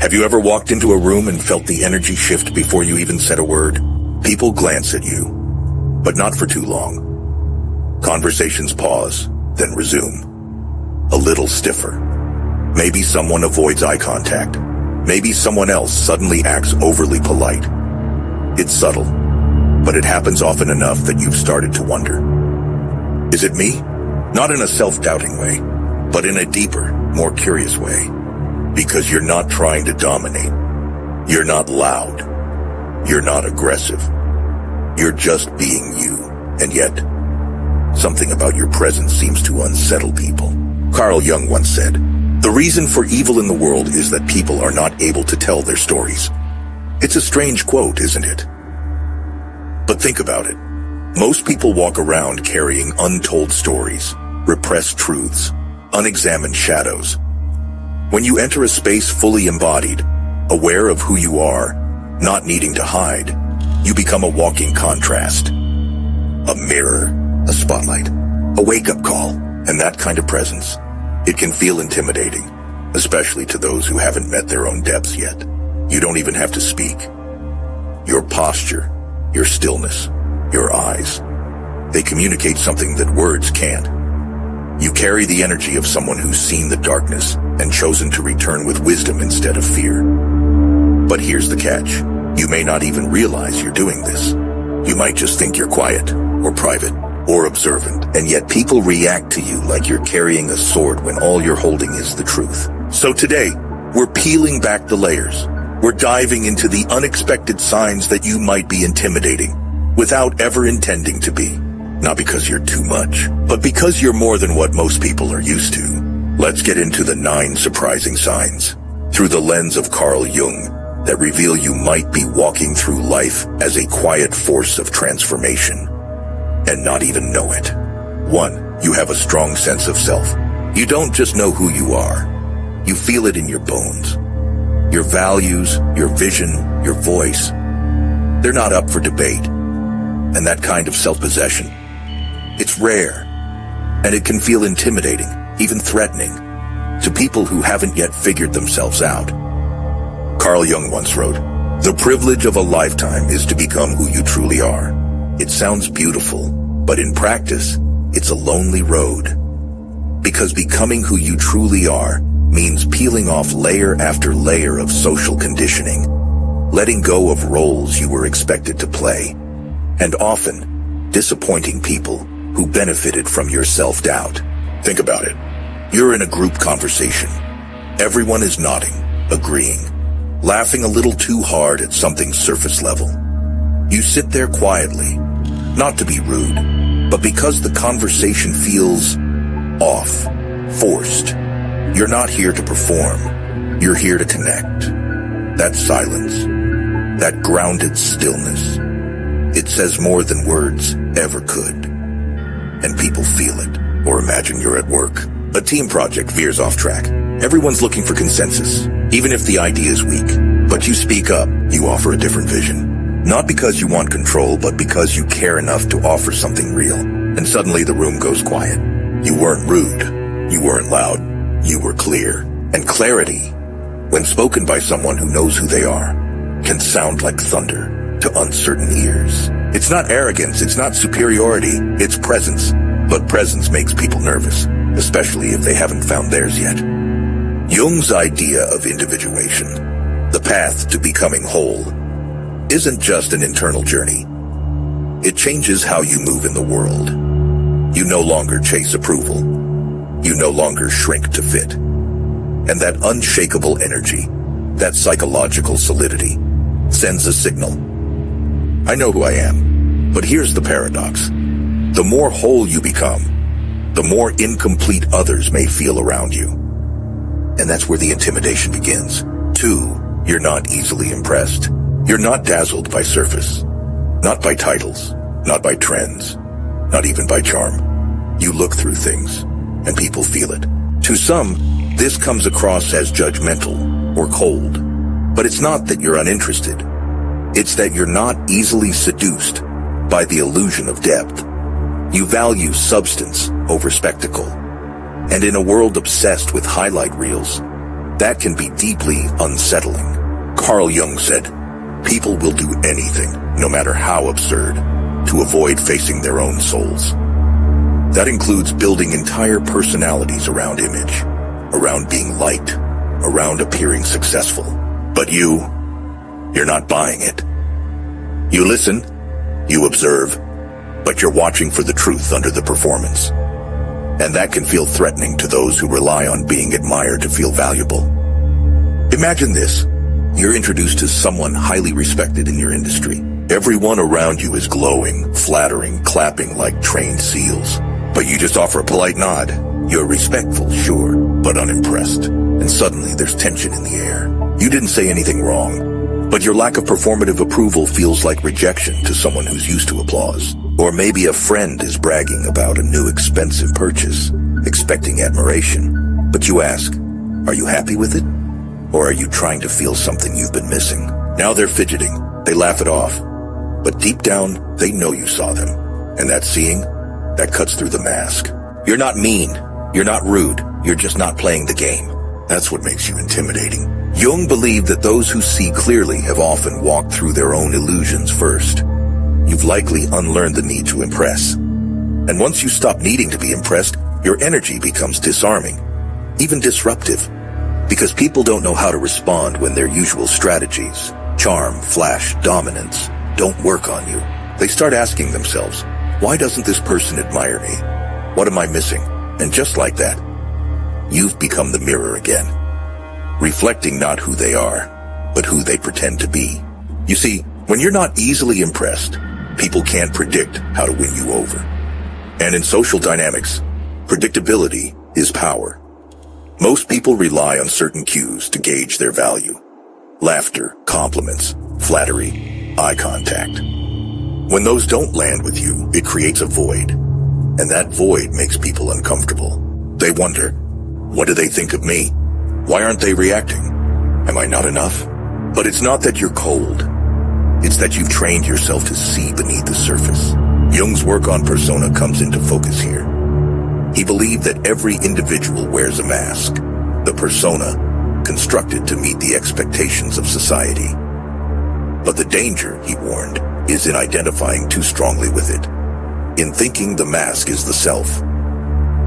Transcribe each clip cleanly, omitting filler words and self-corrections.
Have you ever walked into a room and felt the energy shift before you even said a word? People glance at you, but not for too long. Conversations pause, then resume. A little stiffer. Maybe someone avoids eye contact. Maybe someone else suddenly acts overly polite. It's subtle, but it happens often enough that you've started to wonder. Is it me? Not in a self-doubting way, but in a deeper, more curious way. Because you're not trying to dominate. You're not loud. You're not aggressive. You're just being you. And yet, something about your presence seems to unsettle people. Carl Jung once said, "The reason for evil in the world is that people are not able to tell their stories." It's a strange quote, isn't it? But think about it. Most people walk around carrying untold stories, repressed truths, unexamined shadows. When you enter a space fully embodied, aware of who you are, not needing to hide, you become a walking contrast. A mirror, a spotlight, a wake-up call, and that kind of presence. It can feel intimidating, especially to those who haven't met their own depths yet. You don't even have to speak. Your posture, your stillness, your eyes, they communicate something that words can't. You carry the energy of someone who's seen the darkness and chosen to return with wisdom instead of fear. But here's the catch. You may not even realize you're doing this. You might just think you're quiet, or private, or observant, and yet people react to you like you're carrying a sword when all you're holding is the truth. So today, we're peeling back the layers. We're diving into the unexpected signs that you might be intimidating, without ever intending to be. Not because you're too much, but because you're more than what most people are used to. Let's get into the 9 surprising signs, through the lens of Carl Jung, that reveal you might be walking through life as a quiet force of transformation, and not even know it. 1. You have a strong sense of self. You don't just know who you are. You feel it in your bones. Your values, your vision, your voice, they're not up for debate. And that kind of self-possession, it's rare, and it can feel intimidating, even threatening, to people who haven't yet figured themselves out. Carl Jung once wrote, "The privilege of a lifetime is to become who you truly are." It sounds beautiful, but in practice, it's a lonely road. Because becoming who you truly are means peeling off layer after layer of social conditioning, letting go of roles you were expected to play, and often disappointing people who benefited from your self-doubt. Think about it. You're in a group conversation. Everyone is nodding, agreeing, laughing a little too hard at something surface level. You sit there quietly, not to be rude, but because the conversation feels off, forced. You're not here to perform. You're here to connect. That silence, that grounded stillness, it says more than words ever could. And people feel it. Or imagine you're at work. A team project veers off track. Everyone's looking for consensus, even if the idea is weak. But you speak up. You offer a different vision. Not because you want control, but because you care enough to offer something real. And suddenly the room goes quiet. You weren't rude. You weren't loud. You were clear. And clarity, when spoken by someone who knows who they are, can sound like thunder to uncertain ears. It's not arrogance, it's not superiority, it's presence. But presence makes people nervous, especially if they haven't found theirs yet. Jung's idea of individuation, the path to becoming whole, isn't just an internal journey. It changes how you move in the world. You no longer chase approval. You no longer shrink to fit. And that unshakable energy, that psychological solidity, sends a signal. I know who I am, but here's the paradox. The more whole you become, the more incomplete others may feel around you. And that's where the intimidation begins. 2, you're not easily impressed. You're not dazzled by surface, not by titles, not by trends, not even by charm. You look through things, and people feel it. To some, this comes across as judgmental or cold. But it's not that you're uninterested. It's that you're not easily seduced by the illusion of depth. You value substance over spectacle. And in a world obsessed with highlight reels, That can be deeply unsettling. Carl Jung said, "People will do anything, no matter how absurd, to avoid facing their own souls." That includes building entire personalities around image, around being liked, around appearing successful. But you're not buying it. You listen, you observe, but you're watching for the truth under the performance. And that can feel threatening to those who rely on being admired to feel valuable. Imagine this. You're introduced to someone highly respected in your industry. Everyone around you is glowing, flattering, clapping like trained seals. But you just offer a polite nod. You're respectful, sure, but unimpressed. And suddenly there's tension in the air. You didn't say anything wrong, but your lack of performative approval feels like rejection to someone who's used to applause. Or maybe a friend is bragging about a new expensive purchase, expecting admiration. But you ask, are you happy with it? Or are you trying to feel something you've been missing? Now they're fidgeting. They laugh it off. But deep down, they know you saw them. And that seeing, that cuts through the mask. You're not mean. You're not rude. You're just not playing the game. That's what makes you intimidating. Jung believed that those who see clearly have often walked through their own illusions first. You've likely unlearned the need to impress. And once you stop needing to be impressed, your energy becomes disarming, even disruptive. Because people don't know how to respond when their usual strategies, charm, flash, dominance, don't work on you. They start asking themselves, why doesn't this person admire me? What am I missing? And just like that, you've become the mirror again, reflecting not who they are, but who they pretend to be. You see, when you're not easily impressed, people can't predict how to win you over. And in social dynamics, predictability is power. Most people rely on certain cues to gauge their value. Laughter, compliments, flattery, eye contact. When those don't land with you, it creates a void. And that void makes people uncomfortable. They wonder, what do they think of me? Why aren't they reacting? Am I not enough? But it's not that you're cold. It's that you've trained yourself to see beneath the surface. Jung's work on persona comes into focus here. He believed that every individual wears a mask, the persona, constructed to meet the expectations of society. But the danger, he warned, is in identifying too strongly with it, in thinking the mask is the self.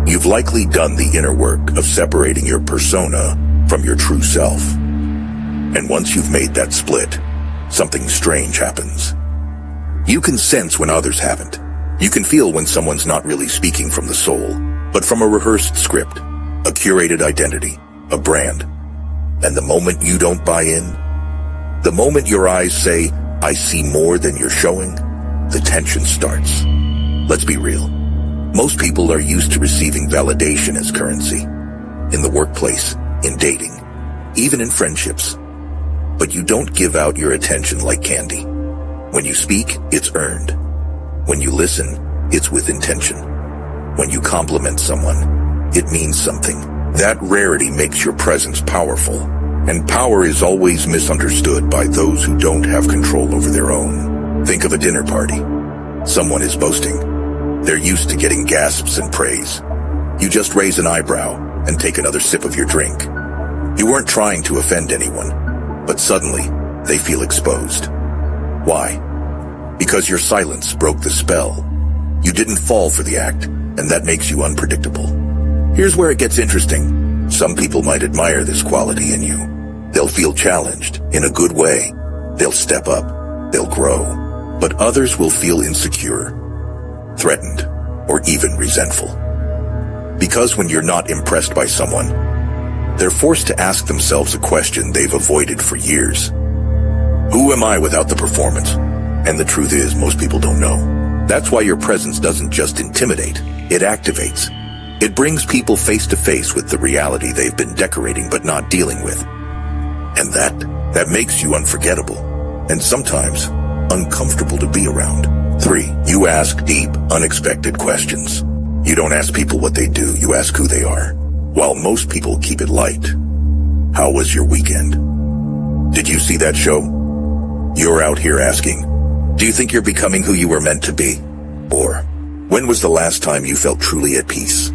You've likely done the inner work of separating your persona from your true self. And once you've made that split, something strange happens. You can sense when others haven't. You can feel when someone's not really speaking from the soul, but from a rehearsed script, a curated identity, a brand. And the moment you don't buy in, the moment your eyes say, I see more than you're showing, the tension starts. Let's be real. Most people are used to receiving validation as currency. In the workplace, in dating, even in friendships. But you don't give out your attention like candy. When you speak, it's earned. When you listen, it's with intention. When you compliment someone, it means something. That rarity makes your presence powerful. And power is always misunderstood by those who don't have control over their own. Think of a dinner party. Someone is boasting. They're used to getting gasps and praise. You just raise an eyebrow and take another sip of your drink. You weren't trying to offend anyone, but suddenly they feel exposed. Why? Because your silence broke the spell. You didn't fall for the act, and that makes you unpredictable. Here's where it gets interesting. Some people might admire this quality in you. They'll feel challenged in a good way. They'll step up. They'll grow. But others will feel insecure, threatened, or even resentful. Because when you're not impressed by someone, they're forced to ask themselves a question they've avoided for years. Who am I without the performance? And the truth is, most people don't know. That's why your presence doesn't just intimidate, it activates. It brings people face to face with the reality they've been decorating but not dealing with. And that makes you unforgettable, and sometimes uncomfortable to be around. 3. You ask deep, unexpected questions. You don't ask people what they do, you ask who they are. While most people keep it light. How was your weekend? Did you see that show? You're out here asking, do you think you're becoming who you were meant to be? Or, when was the last time you felt truly at peace?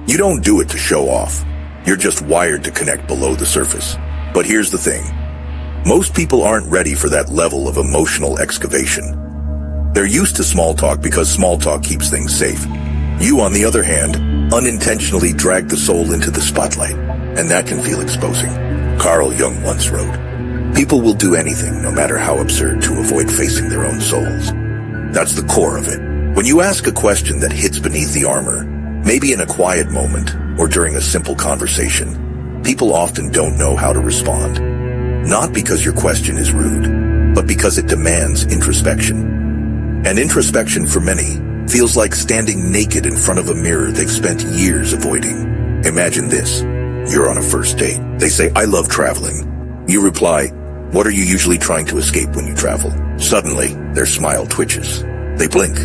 You don't do it to show off. You're just wired to connect below the surface. But here's the thing. Most people aren't ready for that level of emotional excavation. They're used to small talk because small talk keeps things safe. You, on the other hand, unintentionally drag the soul into the spotlight, and that can feel exposing. Carl Jung once wrote, "People will do anything, no matter how absurd, to avoid facing their own souls." That's the core of it. When you ask a question that hits beneath the armor, maybe in a quiet moment or during a simple conversation, people often don't know how to respond. Not because your question is rude, but because it demands introspection. And introspection for many feels like standing naked in front of a mirror they've spent years avoiding. Imagine this. You're on a first date. They say, "I love traveling." You reply, "What are you usually trying to escape when you travel?" Suddenly, their smile twitches. They blink.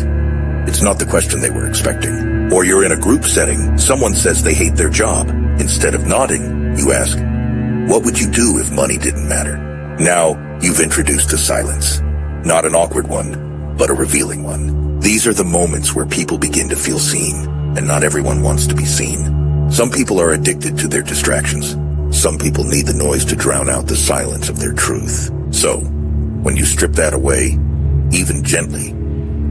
It's not the question they were expecting. Or you're in a group setting. Someone says they hate their job. Instead of nodding, you ask, "What would you do if money didn't matter?" Now, you've introduced a silence. Not an awkward one, but a revealing one. These are the moments where people begin to feel seen, and not everyone wants to be seen. Some people are addicted to their distractions. Some people need the noise to drown out the silence of their truth. So, when you strip that away, even gently,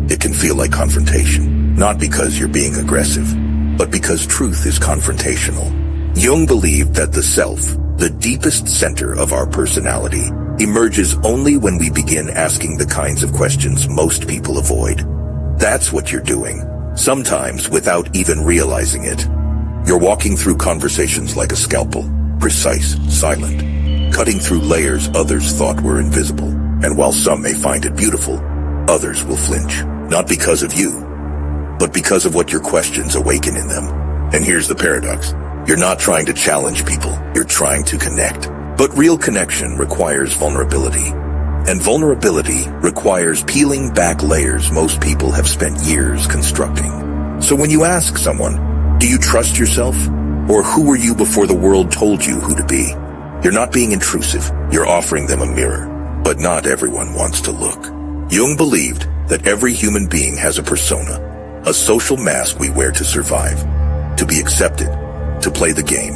it can feel like confrontation. Not because you're being aggressive, but because truth is confrontational. Jung believed that the self, the deepest center of our personality, emerges only when we begin asking the kinds of questions most people avoid. That's what you're doing, sometimes without even realizing it. You're walking through conversations like a scalpel, precise, silent, cutting through layers others thought were invisible. And while some may find it beautiful, others will flinch. Not because of you, but because of what your questions awaken in them. And here's the paradox. You're not trying to challenge people, you're trying to connect. But real connection requires vulnerability. And vulnerability requires peeling back layers most people have spent years constructing. So when you ask someone, "Do you trust yourself?" Or "Who were you before the world told you who to be?" You're not being intrusive, you're offering them a mirror. But not everyone wants to look. Jung believed that every human being has a persona, a social mask we wear to survive, to be accepted, to play the game.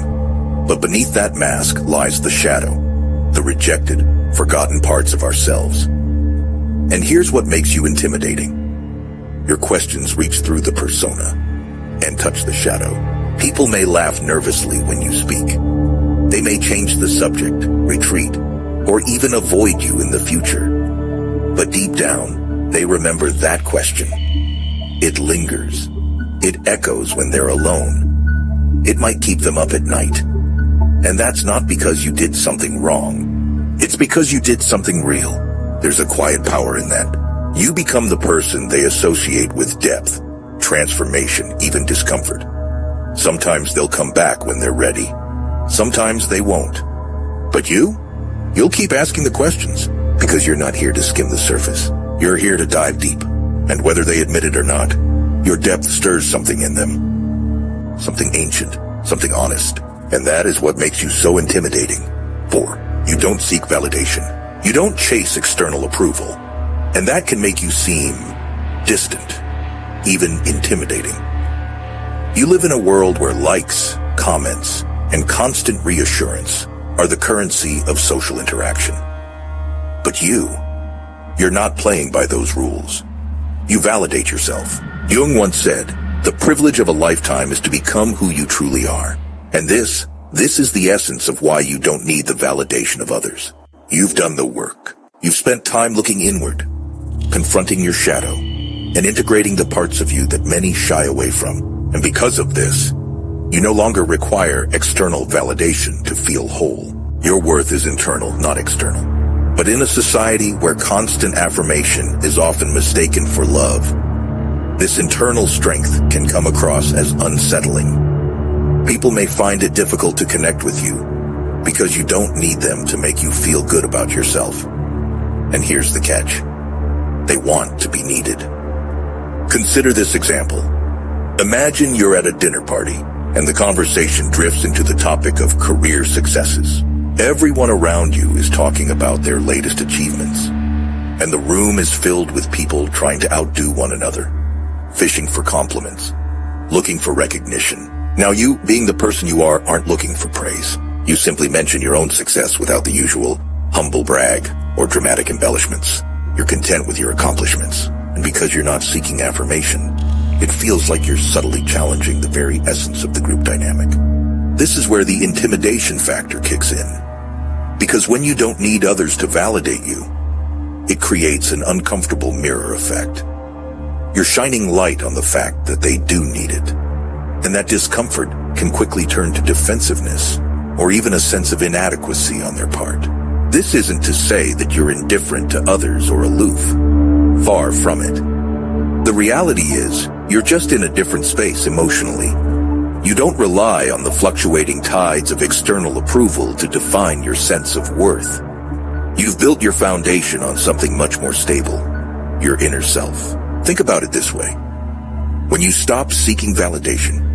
But beneath that mask lies the shadow, the rejected, forgotten parts of ourselves. And here's what makes you intimidating. Your questions reach through the persona and touch the shadow. People may laugh nervously when you speak. They may change the subject, retreat, or even avoid you in the future. But deep down, they remember that question. It lingers. It echoes when they're alone. It might keep them up at night. And that's not because you did something wrong. It's because you did something real. There's a quiet power in that. You become the person they associate with depth, transformation, even discomfort. Sometimes they'll come back when they're ready. Sometimes they won't. But you'll keep asking the questions because you're not here to skim the surface. You're here to dive deep. And whether they admit it or not, your depth stirs something in them. Something ancient, something honest. And that is what makes you so intimidating. For you don't seek validation. You don't chase external approval. And that can make you seem distant, even intimidating. You live in a world where likes, comments, and constant reassurance are the currency of social interaction. But you're not playing by those rules. You validate yourself. Jung once said, "The privilege of a lifetime is to become who you truly are." And this is the essence of why you don't need the validation of others. You've done the work. You've spent time looking inward, confronting your shadow, and integrating the parts of you that many shy away from. And because of this, you no longer require external validation to feel whole. Your worth is internal, not external. But in a society where constant affirmation is often mistaken for love, this internal strength can come across as unsettling. People may find it difficult to connect with you because you don't need them to make you feel good about yourself. And here's the catch. They want to be needed. Consider this example. Imagine you're at a dinner party and the conversation drifts into the topic of career successes. Everyone around you is talking about their latest achievements, and the room is filled with people trying to outdo one another, fishing for compliments, looking for recognition. Now you, being the person you are, aren't looking for praise. You simply mention your own success without the usual humble brag or dramatic embellishments. You're content with your accomplishments. And because you're not seeking affirmation, it feels like you're subtly challenging the very essence of the group dynamic. This is where the intimidation factor kicks in. Because when you don't need others to validate you, it creates an uncomfortable mirror effect. You're shining light on the fact that they do need it. And that discomfort can quickly turn to defensiveness or even a sense of inadequacy on their part. This isn't to say that you're indifferent to others or aloof. Far from it. The reality is, you're just in a different space emotionally. You don't rely on the fluctuating tides of external approval to define your sense of worth. You've built your foundation on something much more stable, your inner self. Think about it this way. When you stop seeking validation,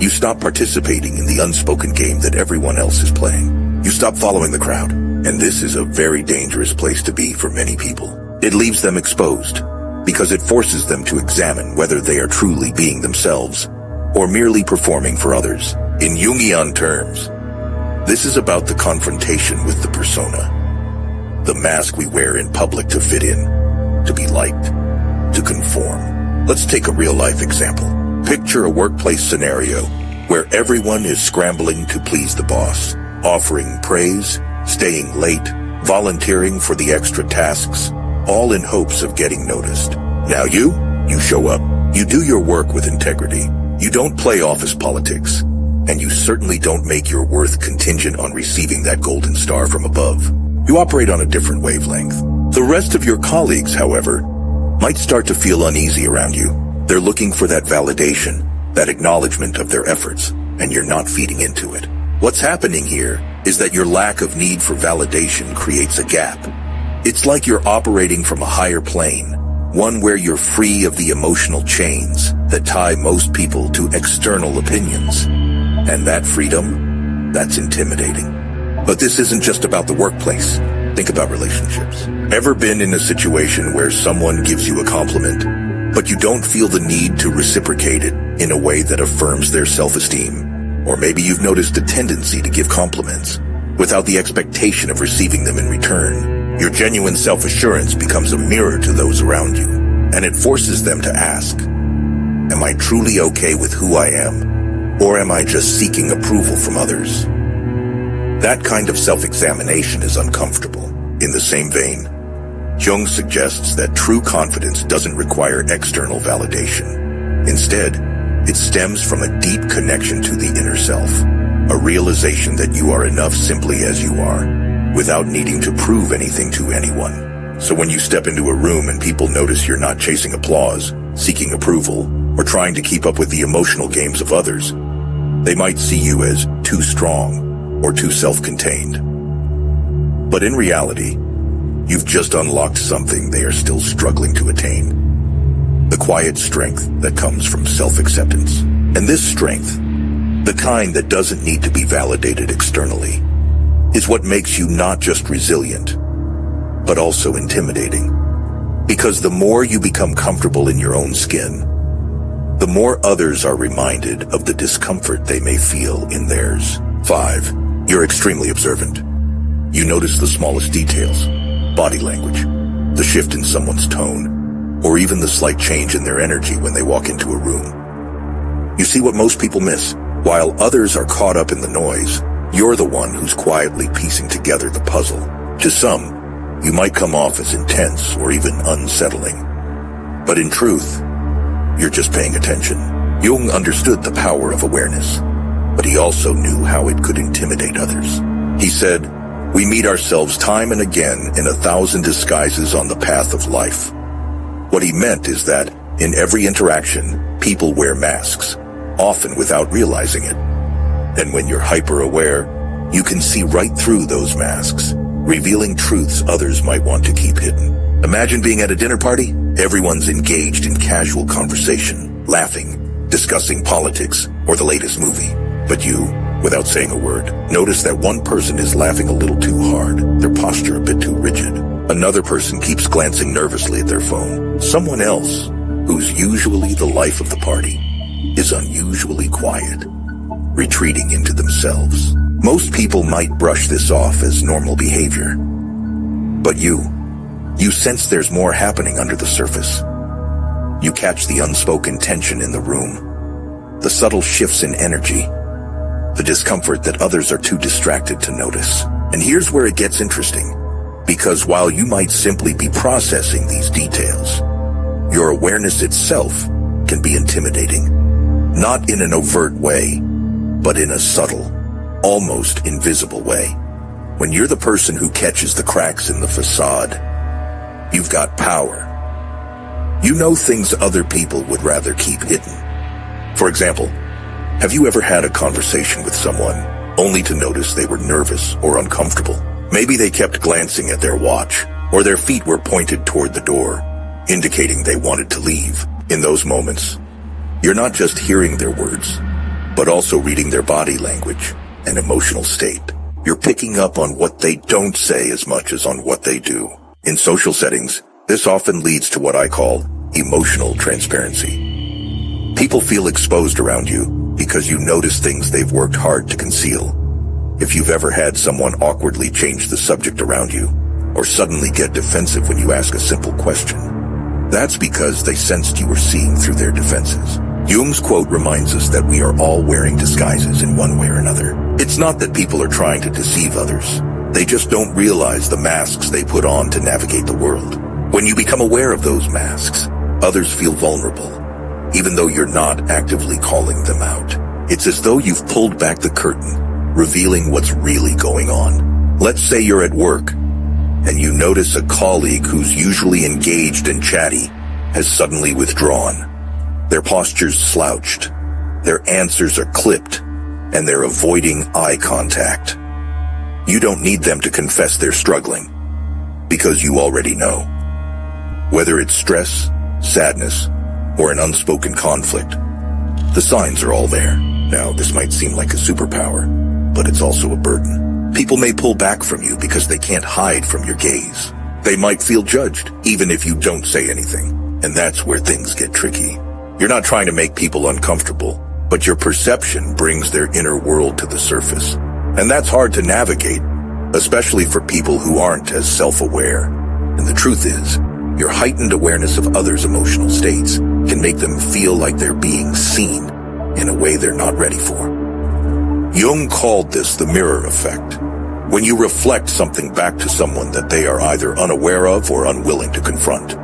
you stop participating in the unspoken game that everyone else is playing. You stop following the crowd. And this is a very dangerous place to be for many people. It leaves them exposed because it forces them to examine whether they are truly being themselves or merely performing for others. In Jungian terms, this is about the confrontation with the persona, the mask we wear in public to fit in, to be liked, to conform. Let's take a real-life example. Picture a workplace scenario where everyone is scrambling to please the boss, offering praise, staying late, volunteering for the extra tasks, all in hopes of getting noticed. Now you show up. You do your work with integrity. You don't play office politics. And you certainly don't make your worth contingent on receiving that golden star from above. You operate on a different wavelength. The rest of your colleagues, however, might start to feel uneasy around you. They're looking for that validation, that acknowledgement of their efforts, and you're not feeding into it. What's happening here is that your lack of need for validation creates a gap. It's like you're operating from a higher plane, one where you're free of the emotional chains that tie most people to external opinions. And that freedom, that's intimidating. But this isn't just about the workplace. Think about relationships. Ever been in a situation where someone gives you a compliment, but you don't feel the need to reciprocate it in a way that affirms their self-esteem? Or maybe you've noticed a tendency to give compliments without the expectation of receiving them in return. Your genuine self-assurance becomes a mirror to those around you, and it forces them to ask, am I truly okay with who I am, or am I just seeking approval from others? That kind of self-examination is uncomfortable. In the same vein, Jung suggests that true confidence doesn't require external validation. Instead, it stems from a deep connection to the inner self, a realization that you are enough simply as you are, without needing to prove anything to anyone. So when you step into a room and people notice you're not chasing applause, seeking approval, or trying to keep up with the emotional games of others, they might see you as too strong or too self-contained. But in reality, you've just unlocked something they are still struggling to attain. The quiet strength that comes from self-acceptance. And this strength, the kind that doesn't need to be validated externally, is what makes you not just resilient, but also intimidating. Because the more you become comfortable in your own skin, the more others are reminded of the discomfort they may feel in theirs. 5. You're extremely observant. You notice the smallest details, body language, the shift in someone's tone, or even the slight change in their energy when they walk into a room. You see what most people miss. While others are caught up in the noise, you're the one who's quietly piecing together the puzzle. To some, you might come off as intense or even unsettling. But in truth, you're just paying attention. Jung understood the power of awareness, but he also knew how it could intimidate others. He said, "We meet ourselves time and again in 1,000 disguises on the path of life." What he meant is that in every interaction, people wear masks, often without realizing it. And when you're hyper-aware, you can see right through those masks, revealing truths others might want to keep hidden. Imagine being at a dinner party. Everyone's engaged in casual conversation, laughing, discussing politics, or the latest movie. But you, without saying a word, notice that one person is laughing a little too hard, their posture a bit too rigid. Another person keeps glancing nervously at their phone. Someone else, who's usually the life of the party, is unusually quiet. retreating into themselves. Most people might brush this off as normal behavior. But you sense there's more happening under the surface. You catch the unspoken tension in the room, the subtle shifts in energy, the discomfort that others are too distracted to notice. And here's where it gets interesting, because while you might simply be processing these details, your awareness itself can be intimidating. Not in an overt way, but in a subtle, almost invisible way. When you're the person who catches the cracks in the facade, you've got power. You know things other people would rather keep hidden. For example, have you ever had a conversation with someone only to notice they were nervous or uncomfortable? Maybe they kept glancing at their watch, or their feet were pointed toward the door, indicating they wanted to leave. In those moments, you're not just hearing their words, but also reading their body language and emotional state. You're picking up on what they don't say as much as on what they do. In social settings, this often leads to what I call emotional transparency. People feel exposed around you because you notice things they've worked hard to conceal. If you've ever had someone awkwardly change the subject around you, or suddenly get defensive when you ask a simple question, that's because they sensed you were seeing through their defenses. Jung's quote reminds us that we are all wearing disguises in one way or another. It's not that people are trying to deceive others. They just don't realize the masks they put on to navigate the world. When you become aware of those masks, others feel vulnerable, even though you're not actively calling them out. It's as though you've pulled back the curtain, revealing what's really going on. Let's say you're at work, and you notice a colleague who's usually engaged and chatty has suddenly withdrawn. Their posture's slouched, their answers are clipped, and they're avoiding eye contact. You don't need them to confess they're struggling, because you already know. Whether it's stress, sadness, or an unspoken conflict, the signs are all there. Now, this might seem like a superpower, but it's also a burden. People may pull back from you because they can't hide from your gaze. They might feel judged, even if you don't say anything. And that's where things get tricky. You're not trying to make people uncomfortable, but your perception brings their inner world to the surface. And that's hard to navigate, especially for people who aren't as self-aware. And the truth is, your heightened awareness of others' emotional states can make them feel like they're being seen in a way they're not ready for. Jung called this the mirror effect. When you reflect something back to someone that they are either unaware of or unwilling to confront,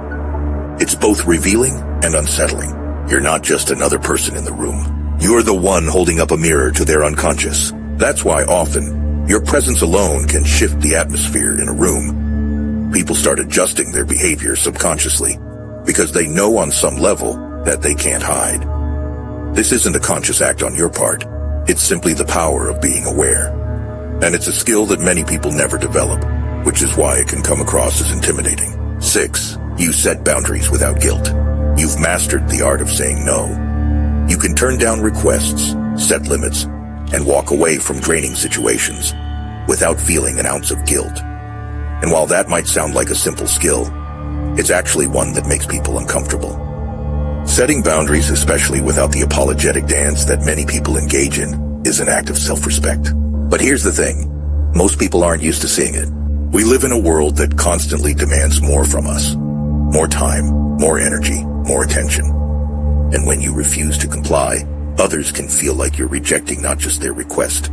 it's both revealing and unsettling. You're not just another person in the room. You're the one holding up a mirror to their unconscious. That's why often, your presence alone can shift the atmosphere in a room. People start adjusting their behavior subconsciously because they know on some level that they can't hide. This isn't a conscious act on your part. It's simply the power of being aware. And it's a skill that many people never develop, which is why it can come across as intimidating. 6. You set boundaries without guilt. You've mastered the art of saying no. You can turn down requests, set limits, and walk away from draining situations without feeling an ounce of guilt. And while that might sound like a simple skill, it's actually one that makes people uncomfortable. Setting boundaries, especially without the apologetic dance that many people engage in, is an act of self-respect. But here's the thing, most people aren't used to seeing it. We live in a world that constantly demands more from us. More time, more energy, more attention. And when you refuse to comply, others can feel like you're rejecting not just their request,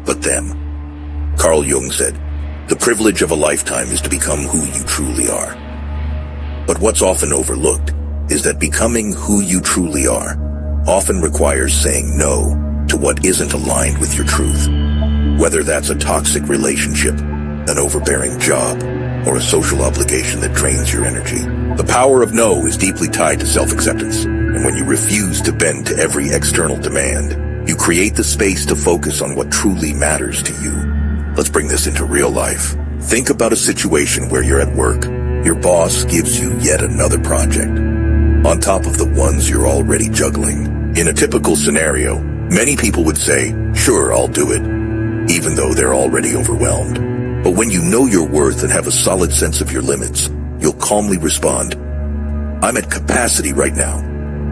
but them. Carl Jung said, "The privilege of a lifetime is to become who you truly are." But what's often overlooked is that becoming who you truly are often requires saying no to what isn't aligned with your truth. Whether that's a toxic relationship, an overbearing job, or a social obligation that drains your energy. The power of no is deeply tied to self-acceptance. And when you refuse to bend to every external demand, you create the space to focus on what truly matters to you. Let's bring this into real life. Think about a situation where you're at work. Your boss gives you yet another project, on top of the ones you're already juggling. In a typical scenario, many people would say, "Sure, I'll do it," even though they're already overwhelmed. But when you know your worth and have a solid sense of your limits, you'll calmly respond, "I'm at capacity right now.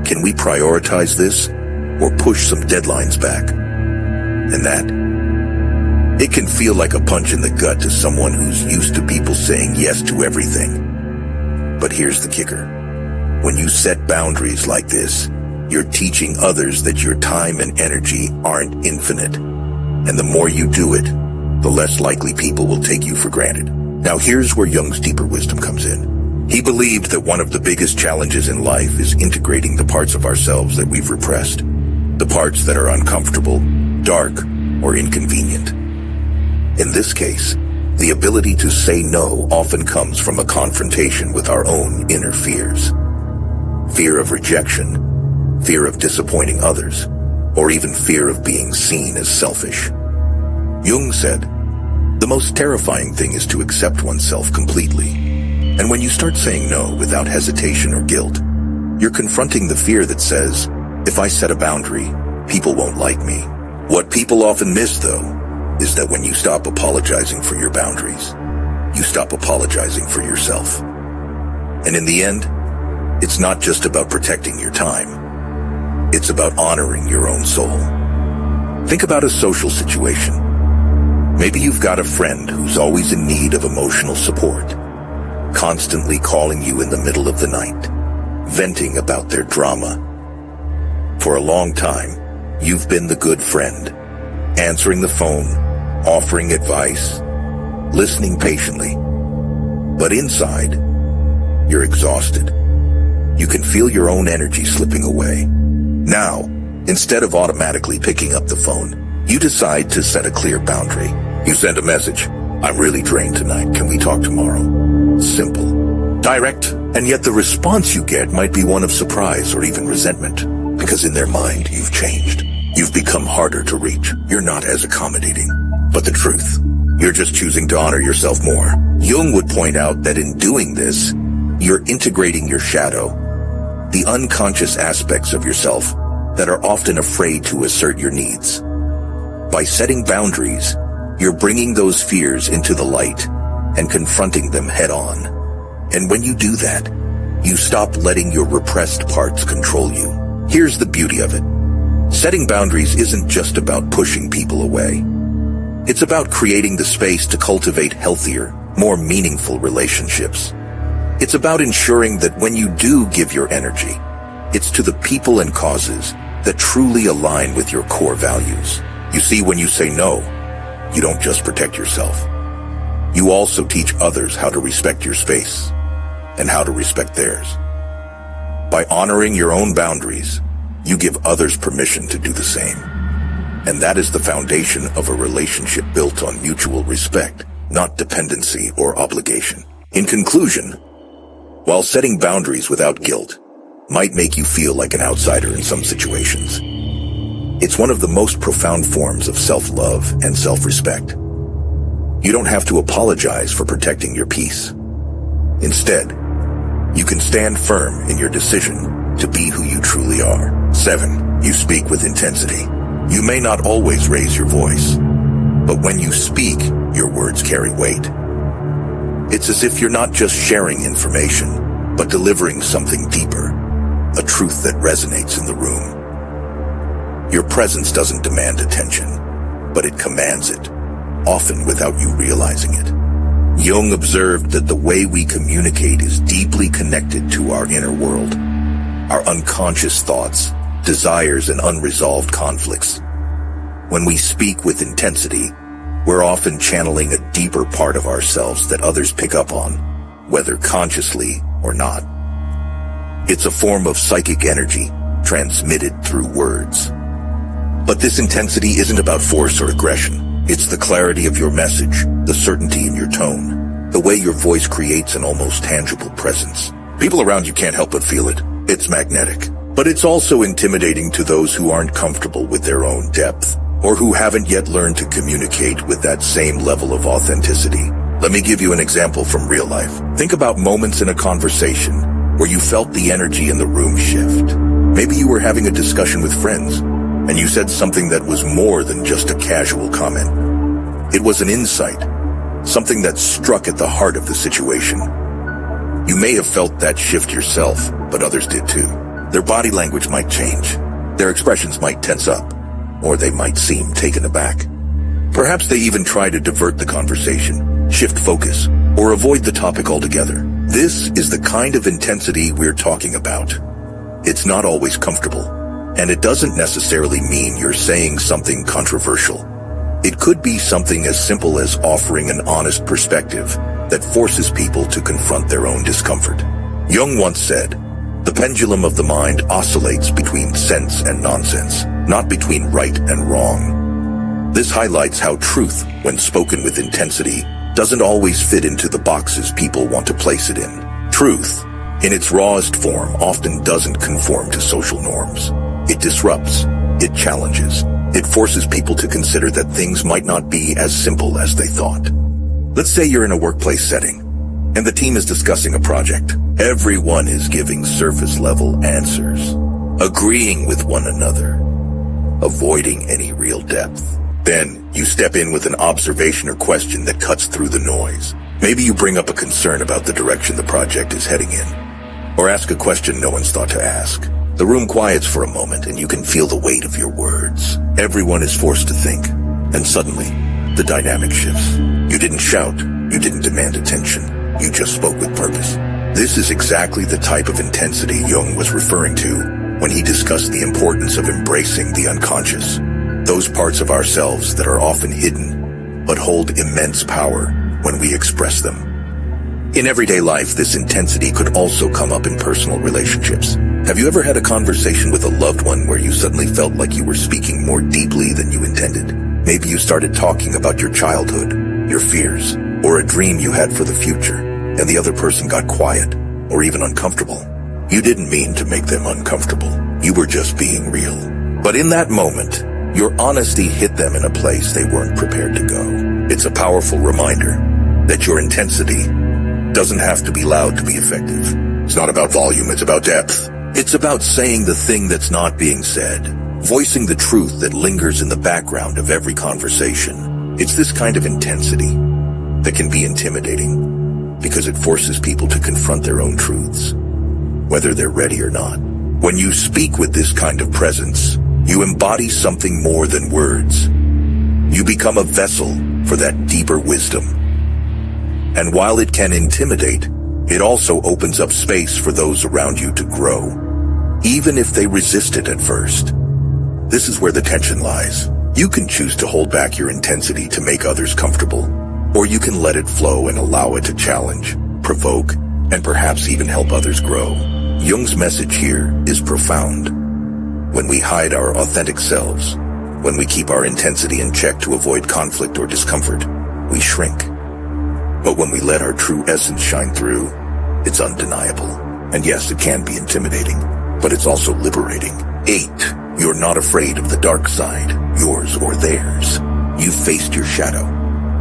Can we prioritize this or push some deadlines back?" And that, it can feel like a punch in the gut to someone who's used to people saying yes to everything. But here's the kicker. When you set boundaries like this, you're teaching others that your time and energy aren't infinite. And the more you do it, the less likely people will take you for granted. Now here's where Jung's deeper wisdom comes in. He believed that one of the biggest challenges in life is integrating the parts of ourselves that we've repressed. The parts that are uncomfortable, dark, or inconvenient. In this case, the ability to say no often comes from a confrontation with our own inner fears. Fear of rejection, fear of disappointing others, or even fear of being seen as selfish. Jung said, "The most terrifying thing is to accept oneself completely. And when you start saying no without hesitation or guilt, you're confronting the fear that says, if I set a boundary, people won't like me." What people often miss, though, is that when you stop apologizing for your boundaries, you stop apologizing for yourself. And in the end, it's not just about protecting your time. It's about honoring your own soul. Think about a social situation. Maybe you've got a friend who's always in need of emotional support, constantly calling you in the middle of the night, venting about their drama. For a long time, you've been the good friend, answering the phone, offering advice, listening patiently. But inside, you're exhausted. You can feel your own energy slipping away. Now, instead of automatically picking up the phone, you decide to set a clear boundary. You send a message, "I'm really drained tonight. Can we talk tomorrow?" Simple, direct, and yet the response you get might be one of surprise or even resentment, because in their mind, you've changed. You've become harder to reach. You're not as accommodating. But the truth, you're just choosing to honor yourself more. Jung would point out that in doing this, you're integrating your shadow, the unconscious aspects of yourself that are often afraid to assert your needs. By setting boundaries, you're bringing those fears into the light and confronting them head on. And when you do that, you stop letting your repressed parts control you. Here's the beauty of it. Setting boundaries isn't just about pushing people away. It's about creating the space to cultivate healthier, more meaningful relationships. It's about ensuring that when you do give your energy, it's to the people and causes that truly align with your core values. You see, when you say no, you don't just protect yourself. You also teach others how to respect your space and how to respect theirs. By honoring your own boundaries, you give others permission to do the same. And that is the foundation of a relationship built on mutual respect, not dependency or obligation. In conclusion, while setting boundaries without guilt might make you feel like an outsider in some situations, it's one of the most profound forms of self-love and self-respect. You don't have to apologize for protecting your peace. Instead, you can stand firm in your decision to be who you truly are. 7. You speak with intensity. You may not always raise your voice, but when you speak, your words carry weight. It's as if you're not just sharing information, but delivering something deeper, a truth that resonates in the room. Your presence doesn't demand attention, but it commands it, often without you realizing it. Jung observed that the way we communicate is deeply connected to our inner world, our unconscious thoughts, desires, and unresolved conflicts. When we speak with intensity, we're often channeling a deeper part of ourselves that others pick up on, whether consciously or not. It's a form of psychic energy transmitted through words. But this intensity isn't about force or aggression. It's the clarity of your message, the certainty in your tone, the way your voice creates an almost tangible presence. People around you can't help but feel it. It's magnetic. But it's also intimidating to those who aren't comfortable with their own depth, or who haven't yet learned to communicate with that same level of authenticity. Let me give you an example from real life. Think about moments in a conversation where you felt the energy in the room shift. Maybe you were having a discussion with friends, and you said something that was more than just a casual comment. It was an insight, something that struck at the heart of the situation. You may have felt that shift yourself, but others did too. Their body language might change. Their expressions might tense up. or they might seem taken aback. Perhaps they even try to divert the conversation, shift focus, or avoid the topic altogether. This is the kind of intensity we're talking about. It's not always comfortable, and it doesn't necessarily mean you're saying something controversial. It could be something as simple as offering an honest perspective that forces people to confront their own discomfort. Jung once said, "The pendulum of the mind oscillates between sense and nonsense, not between right and wrong." This highlights how truth, when spoken with intensity, doesn't always fit into the boxes people want to place it in. Truth, in its rawest form, often doesn't conform to social norms. It disrupts, it challenges, it forces people to consider that things might not be as simple as they thought. Let's say you're in a workplace setting, and the team is discussing a project. Everyone is giving surface-level answers, agreeing with one another, avoiding any real depth. Then you step in with an observation or question that cuts through the noise. Maybe you bring up a concern about the direction the project is heading in, or ask a question no one's thought to ask. The room quiets for a moment and you can feel the weight of your words. Everyone is forced to think, and suddenly, the dynamic shifts. You didn't shout, you didn't demand attention, you just spoke with purpose. This is exactly the type of intensity Jung was referring to when he discussed the importance of embracing the unconscious, those parts of ourselves that are often hidden, but hold immense power when we express them. In everyday life, this intensity could also come up in personal relationships. Have you ever had a conversation with a loved one where you suddenly felt like you were speaking more deeply than you intended? Maybe you started talking about your childhood, your fears, or a dream you had for the future, and the other person got quiet, or even uncomfortable. You didn't mean to make them uncomfortable. You were just being real. But in that moment, your honesty hit them in a place they weren't prepared to go. It's a powerful reminder that your intensity doesn't have to be loud to be effective. It's not about volume, it's about depth. It's about saying the thing that's not being said, voicing the truth that lingers in the background of every conversation. It's this kind of intensity that can be intimidating because it forces people to confront their own truths, whether they're ready or not. When you speak with this kind of presence, you embody something more than words. You become a vessel for that deeper wisdom. And while it can intimidate, it also opens up space for those around you to grow, even if they resist it at first. This is where the tension lies. You can choose to hold back your intensity to make others comfortable, or you can let it flow and allow it to challenge, provoke, and perhaps even help others grow. Jung's message here is profound. When we hide our authentic selves, when we keep our intensity in check to avoid conflict or discomfort, we shrink. But when we let our true essence shine through, it's undeniable. And yes, it can be intimidating, but it's also liberating. 8. You're not afraid of the dark side, yours or theirs. You've faced your shadow.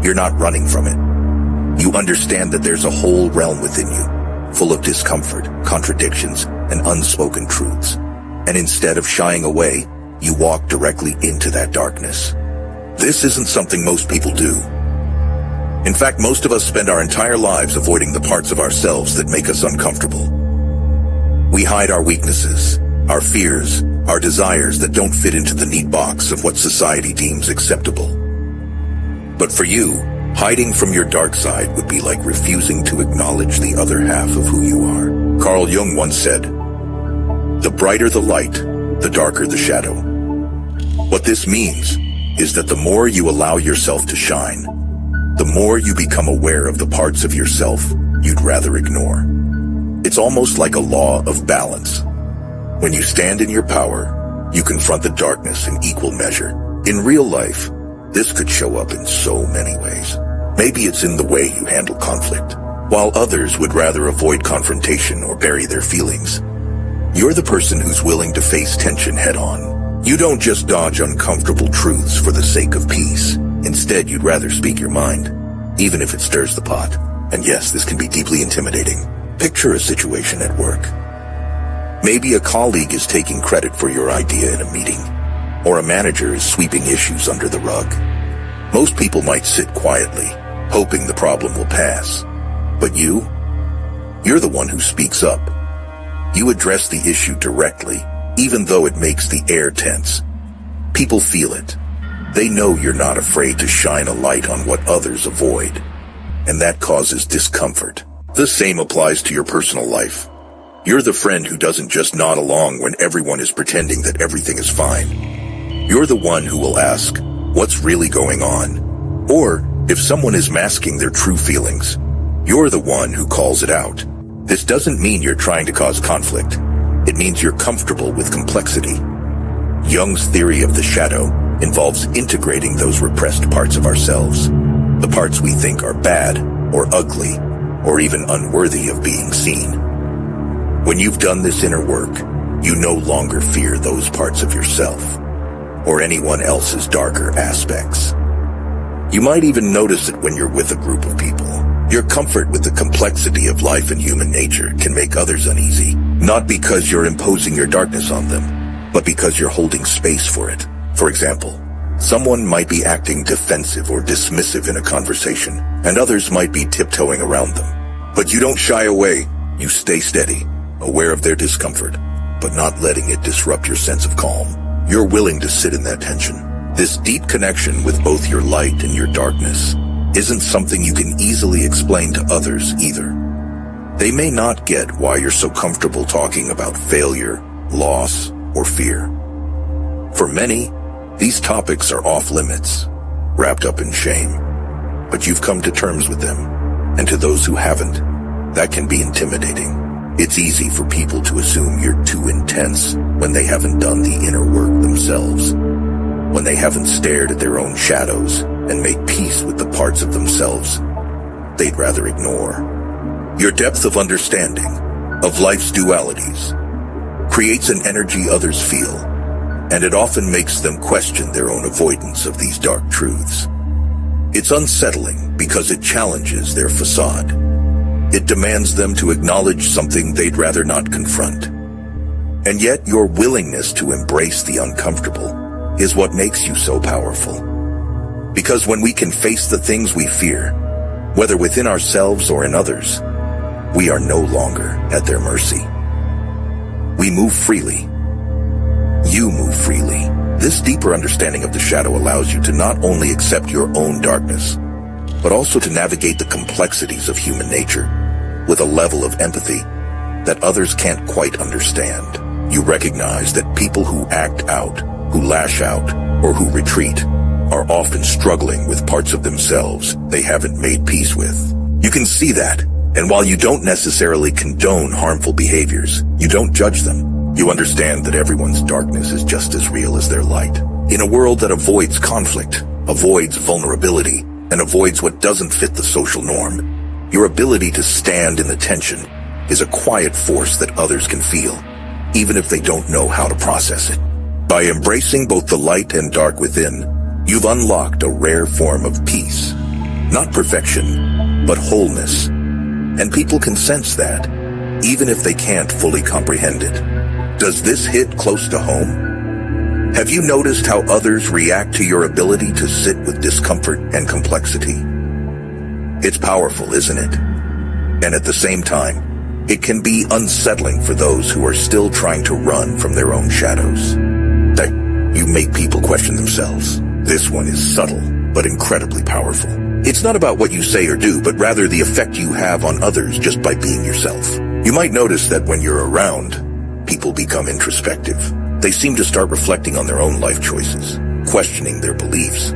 You're not running from it. You understand that there's a whole realm within you, full of discomfort, contradictions, and unspoken truths. And instead of shying away, you walk directly into that darkness. This isn't something most people do. In fact, most of us spend our entire lives avoiding the parts of ourselves that make us uncomfortable. We hide our weaknesses, our fears, our desires that don't fit into the neat box of what society deems acceptable. But for you, hiding from your dark side would be like refusing to acknowledge the other half of who you are. Carl Jung once said, "The brighter the light, the darker the shadow." What this means is that the more you allow yourself to shine, the more you become aware of the parts of yourself you'd rather ignore. It's almost like a law of balance. When you stand in your power, you confront the darkness in equal measure. In real life, this could show up in so many ways. Maybe it's in the way you handle conflict. While others would rather avoid confrontation or bury their feelings, you're the person who's willing to face tension head-on. You don't just dodge uncomfortable truths for the sake of peace. Instead, you'd rather speak your mind, even if it stirs the pot. And yes, this can be deeply intimidating. Picture a situation at work. Maybe a colleague is taking credit for your idea in a meeting, or a manager is sweeping issues under the rug. Most people might sit quietly, hoping the problem will pass. But you're the one who speaks up. You address the issue directly, even though it makes the air tense. People feel it. They know you're not afraid to shine a light on what others avoid, and that causes discomfort. The same applies to your personal life. You're the friend who doesn't just nod along when everyone is pretending that everything is fine. You're the one who will ask, "What's really going on?" Or, if someone is masking their true feelings, you're the one who calls it out. This doesn't mean you're trying to cause conflict. It means you're comfortable with complexity. Jung's theory of the shadow involves integrating those repressed parts of ourselves, the parts we think are bad or ugly or even unworthy of being seen. When you've done this inner work, you no longer fear those parts of yourself or anyone else's darker aspects. You might even notice it when you're with a group of people. Your comfort with the complexity of life and human nature can make others uneasy, not because you're imposing your darkness on them, but because you're holding space for it. For example, someone might be acting defensive or dismissive in a conversation, and others might be tiptoeing around them. But you don't shy away. You stay steady, aware of their discomfort, but not letting it disrupt your sense of calm. You're willing to sit in that tension. This deep connection with both your light and your darkness isn't something you can easily explain to others either. They may not get why you're so comfortable talking about failure, loss, or fear. For many, these topics are off limits, wrapped up in shame. But you've come to terms with them, and to those who haven't, that can be intimidating. It's easy for people to assume you're too intense when they haven't done the inner work themselves, when they haven't stared at their own shadows and made peace with the parts of themselves they'd rather ignore. Your depth of understanding of life's dualities creates an energy others feel, and it often makes them question their own avoidance of these dark truths. It's unsettling because it challenges their facade. It demands them to acknowledge something they'd rather not confront. And yet your willingness to embrace the uncomfortable is what makes you so powerful. Because when we can face the things we fear, whether within ourselves or in others, we are no longer at their mercy. We move freely. You move freely. This deeper understanding of the shadow allows you to not only accept your own darkness, but also to navigate the complexities of human nature with a level of empathy that others can't quite understand. You recognize that people who act out, who lash out, or who retreat are often struggling with parts of themselves they haven't made peace with. You can see that, and while you don't necessarily condone harmful behaviors, you don't judge them. You understand that everyone's darkness is just as real as their light. In a world that avoids conflict, avoids vulnerability, and avoids what doesn't fit the social norm, your ability to stand in the tension is a quiet force that others can feel, even if they don't know how to process it. By embracing both the light and dark within, you've unlocked a rare form of peace. Not perfection, but wholeness. And people can sense that, even if they can't fully comprehend it. Does this hit close to home? Have you noticed how others react to your ability to sit with discomfort and complexity? It's powerful, isn't it? And at the same time, it can be unsettling for those who are still trying to run from their own shadows. That you make people question themselves. This one is subtle, but incredibly powerful. It's not about what you say or do, but rather the effect you have on others just by being yourself. You might notice that when you're around, people become introspective. They seem to start reflecting on their own life choices, questioning their beliefs,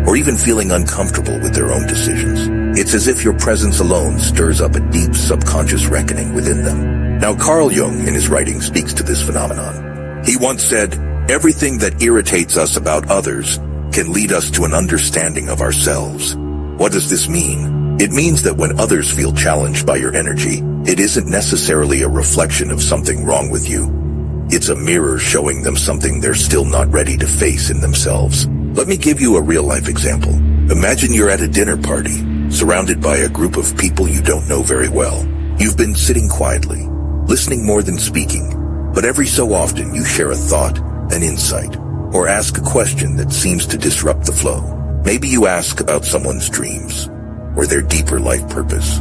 or even feeling uncomfortable with their own decisions. It's as if your presence alone stirs up a deep subconscious reckoning within them. Now, Carl Jung, in his writing, speaks to this phenomenon. He once said, "Everything that irritates us about others can lead us to an understanding of ourselves." What does this mean? It means that when others feel challenged by your energy, it isn't necessarily a reflection of something wrong with you. It's a mirror showing them something they're still not ready to face in themselves. Let me give you a real-life example. Imagine you're at a dinner party, surrounded by a group of people you don't know very well. You've been sitting quietly, listening more than speaking, but every so often you share a thought, an insight, or ask a question that seems to disrupt the flow. Maybe you ask about someone's dreams, or their deeper life purpose,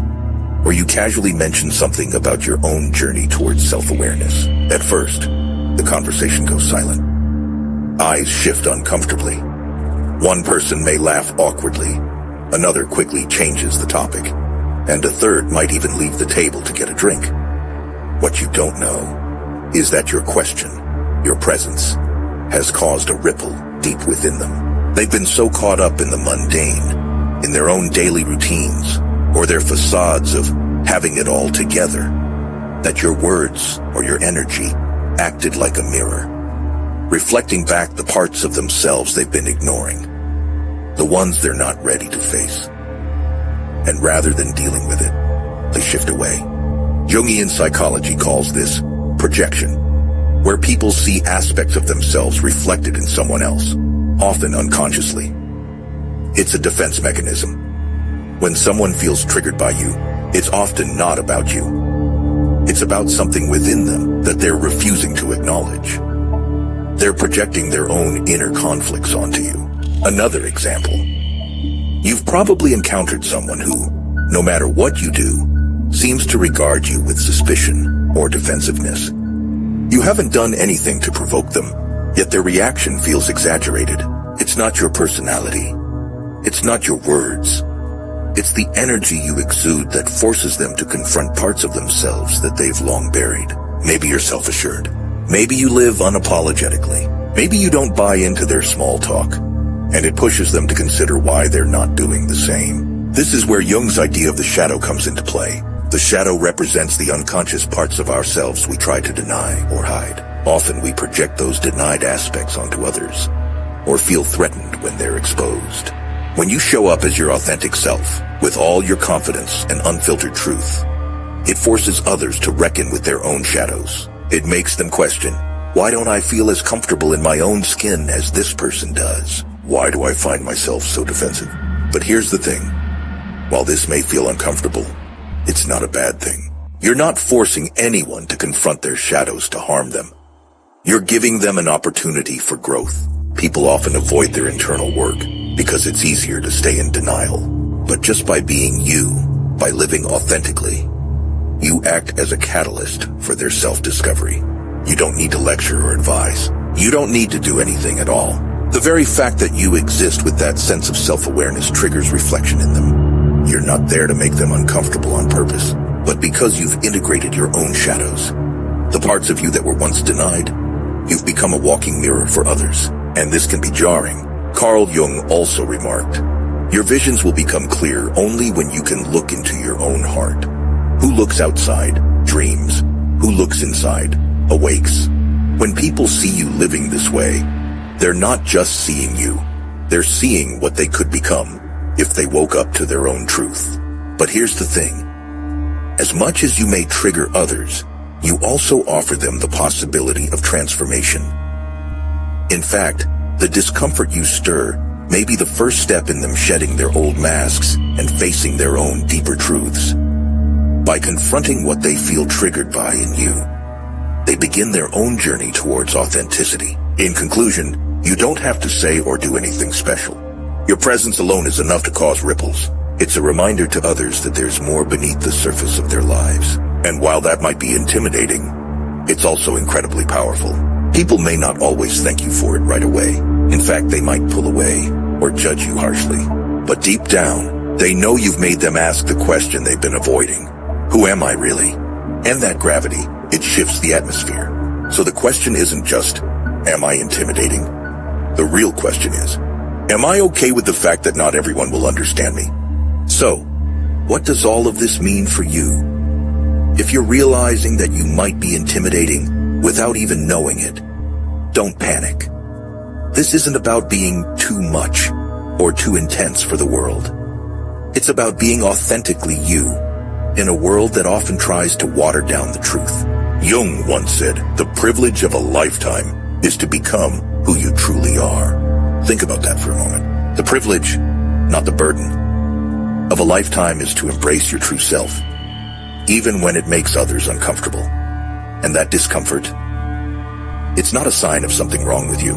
or you casually mention something about your own journey towards self-awareness. At first, the conversation goes silent. Eyes shift uncomfortably. One person may laugh awkwardly, another quickly changes the topic, and a third might even leave the table to get a drink. What you don't know is that your question, your presence, has caused a ripple deep within them. They've been so caught up in the mundane, in their own daily routines, or their facades of having it all together, that your words or your energy acted like a mirror, reflecting back the parts of themselves they've been ignoring, the ones they're not ready to face. And rather than dealing with it, they shift away. Jungian psychology calls this projection, where people see aspects of themselves reflected in someone else, often unconsciously. It's a defense mechanism. When someone feels triggered by you, it's often not about you. It's about something within them that they're refusing to acknowledge. They're projecting their own inner conflicts onto you. Another example. You've probably encountered someone who, no matter what you do, seems to regard you with suspicion or defensiveness. You haven't done anything to provoke them, yet their reaction feels exaggerated. It's not your personality. It's not your words. It's the energy you exude that forces them to confront parts of themselves that they've long buried. Maybe you're self-assured. Maybe you live unapologetically. Maybe you don't buy into their small talk, and it pushes them to consider why they're not doing the same. This is where Jung's idea of the shadow comes into play. The shadow represents the unconscious parts of ourselves we try to deny or hide. Often we project those denied aspects onto others, or feel threatened when they're exposed. When you show up as your authentic self, with all your confidence and unfiltered truth, it forces others to reckon with their own shadows. It makes them question, why don't I feel as comfortable in my own skin as this person does? Why do I find myself so defensive? But here's the thing. While this may feel uncomfortable, it's not a bad thing. You're not forcing anyone to confront their shadows to harm them. You're giving them an opportunity for growth. People often avoid their internal work because it's easier to stay in denial. But just by being you, by living authentically, you act as a catalyst for their self-discovery. You don't need to lecture or advise. You don't need to do anything at all. The very fact that you exist with that sense of self-awareness triggers reflection in them. You're not there to make them uncomfortable on purpose, but because you've integrated your own shadows, the parts of you that were once denied, you've become a walking mirror for others. And this can be jarring. Carl Jung also remarked, your visions will become clear only when you can look into your own heart. Who looks outside, dreams. Who looks inside, awakes. When people see you living this way, they're not just seeing you. They're seeing what they could become if they woke up to their own truth. But here's the thing. As much as you may trigger others, you also offer them the possibility of transformation. In fact, the discomfort you stir may be the first step in them shedding their old masks and facing their own deeper truths. By confronting what they feel triggered by in you, they begin their own journey towards authenticity. In conclusion, you don't have to say or do anything special. Your presence alone is enough to cause ripples. It's a reminder to others that there's more beneath the surface of their lives. And while that might be intimidating, it's also incredibly powerful. People may not always thank you for it right away. In fact, they might pull away or judge you harshly. But deep down, they know you've made them ask the question they've been avoiding. Who am I really? And that gravity, it shifts the atmosphere. So the question isn't just, am I intimidating? The real question is, am I okay with the fact that not everyone will understand me? So, what does all of this mean for you? If you're realizing that you might be intimidating without even knowing it, don't panic. This isn't about being too much or too intense for the world. It's about being authentically you in a world that often tries to water down the truth. Jung once said, the privilege of a lifetime is to become who you truly are. Think about that for a moment. The privilege, not the burden, of a lifetime is to embrace your true self, even when it makes others uncomfortable. And that discomfort, it's not a sign of something wrong with you.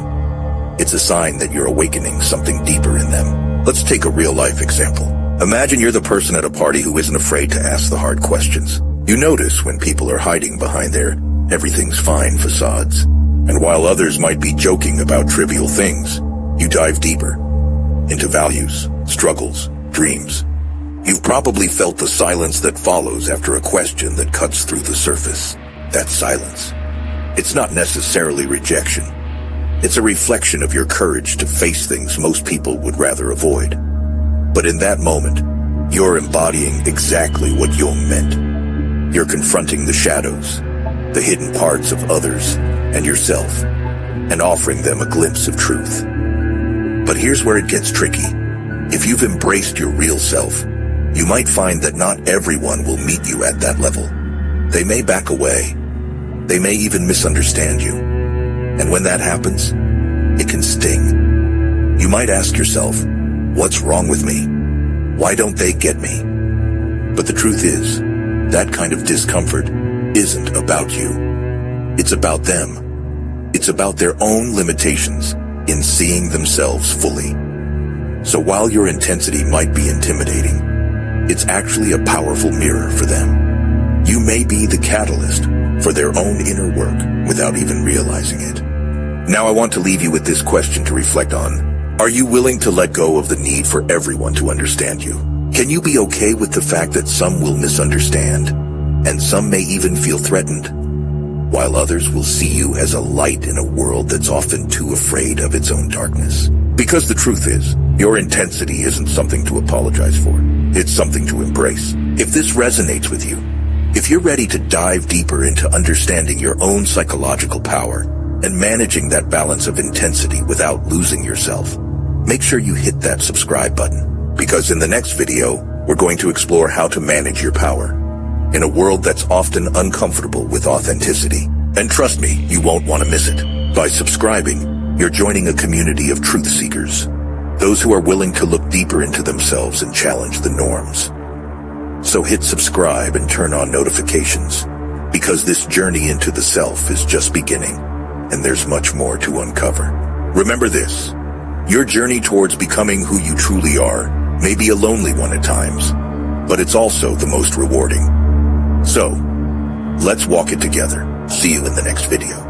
It's a sign that you're awakening something deeper in them. Let's take a real-life example. Imagine you're the person at a party who isn't afraid to ask the hard questions. You notice when people are hiding behind their everything's fine facades. And while others might be joking about trivial things, you dive deeper into values, struggles, dreams. You've probably felt the silence that follows after a question that cuts through the surface. That silence. It's not necessarily rejection. It's a reflection of your courage to face things most people would rather avoid. But in that moment, you're embodying exactly what Jung meant. You're confronting the shadows, the hidden parts of others and yourself, and offering them a glimpse of truth. But here's where it gets tricky. If you've embraced your real self, you might find that not everyone will meet you at that level. They may back away. They may even misunderstand you. And when that happens, it can sting. You might ask yourself, what's wrong with me? Why don't they get me? But the truth is, that kind of discomfort isn't about you. It's about them. It's about their own limitations in seeing themselves fully. So while your intensity might be intimidating, it's actually a powerful mirror for them. You may be the catalyst for their own inner work without even realizing it. Now I want to leave you with this question to reflect on. Are you willing to let go of the need for everyone to understand you? Can you be okay with the fact that some will misunderstand, and some may even feel threatened, while others will see you as a light in a world that's often too afraid of its own darkness? Because the truth is, your intensity isn't something to apologize for. It's something to embrace. If this resonates with you, if you're ready to dive deeper into understanding your own psychological power and managing that balance of intensity without losing yourself, make sure you hit that subscribe button, because in the next video, we're going to explore how to manage your power in a world that's often uncomfortable with authenticity. And trust me, you won't want to miss it. By subscribing, you're joining a community of truth seekers, those who are willing to look deeper into themselves and challenge the norms. So hit subscribe and turn on notifications, because this journey into the self is just beginning, and there's much more to uncover. Remember this, your journey towards becoming who you truly are may be a lonely one at times, but it's also the most rewarding. So, let's walk it together. See you in the next video.